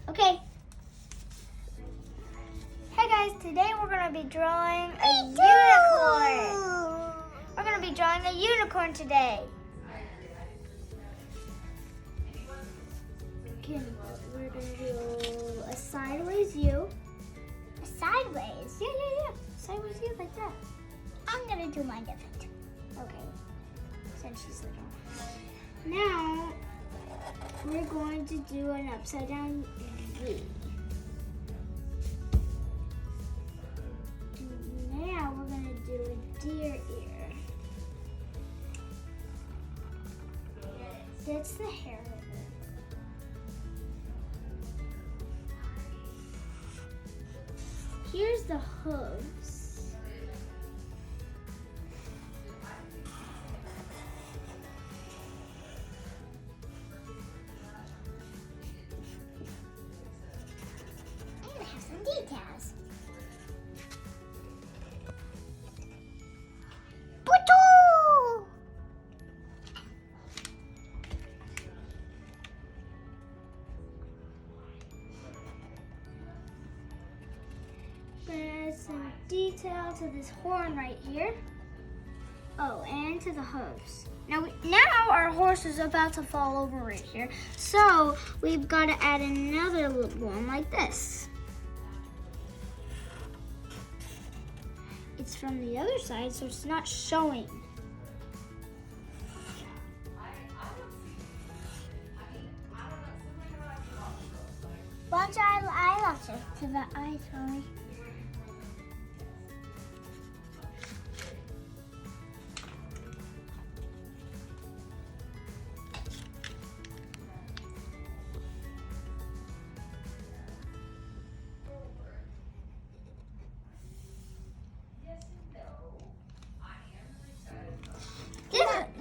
Okay. Hey guys, today we're going to be drawing a unicorn. We're going to be drawing a unicorn today. Okay, we're going to do a sideways U. A sideways? Yeah. Sideways U like that. I'm going to do mine different. Okay, since she's little. Now, we're going to do an upside down V. Now we're going to do a deer ear. That's the hair of it. Here's the hooves. And I have some details. Add some detail to this horn right here. Oh, and to the hooves. Now our horse is about to fall over right here. So we've got to add another little one like this. It's from the other side, so it's not showing. Bunch of eyelashes to the eyes, Molly.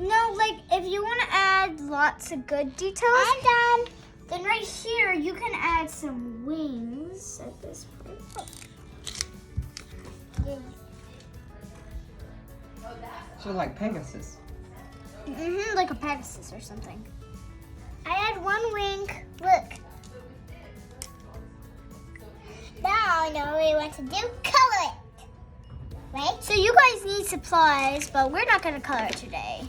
No, like if you want to add lots of good details, I'm done. Then right here you can add some wings at this point. So like Pegasus. Like a Pegasus or something. I add one wing. Look. Now I know what we want to do. Color it. Right? So you guys need supplies, but we're not going to color it today.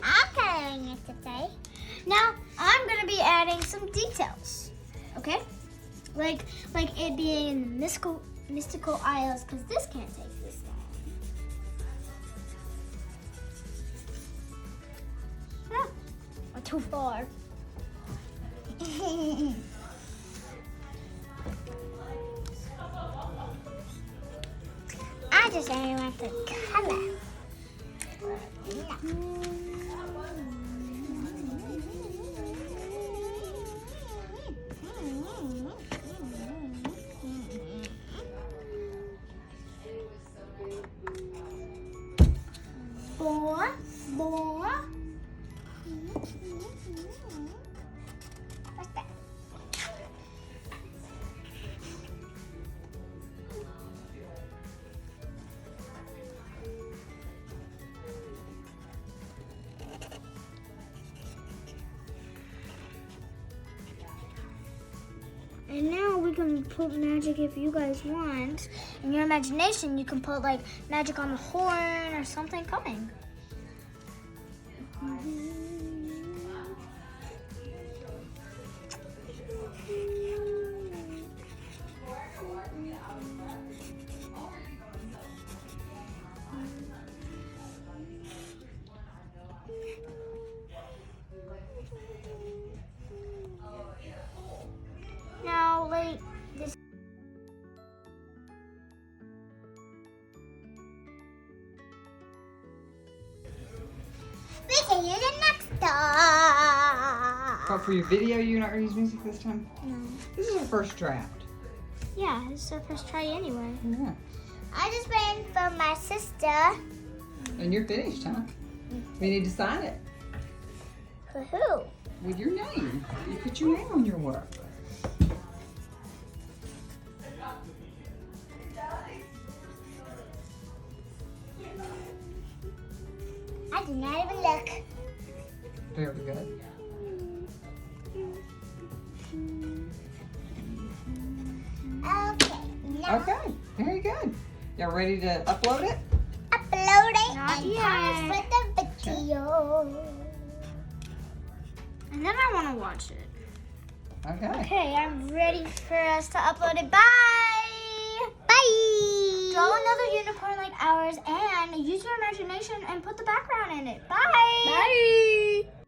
I'm coloring it today. Now, I'm going to be adding some details, okay? Like it being in the mystical isles, because this can't take this long. Ah, or too far. I just only want the color. What's that? And now we can put magic if you guys want. In your imagination, you can put like magic on the horn or something coming. Now, like this. We can use it next time. But for your video, you're not going to use music this time? No. This is our first draft. Yeah, this is our first try anyway. Yeah. I just waiting for my sister. And you're finished, huh? We need to sign it. For who? With your name. You put your name on your work. I did not even look. Very good. Okay, very good. Y'all ready to upload it? Upload it Not and yet. pause for the video. And then I want to watch it. Okay. Okay, I'm ready for us to upload it. Bye! Bye! Draw another unicorn like ours and use your imagination and put the background in it. Bye! Bye!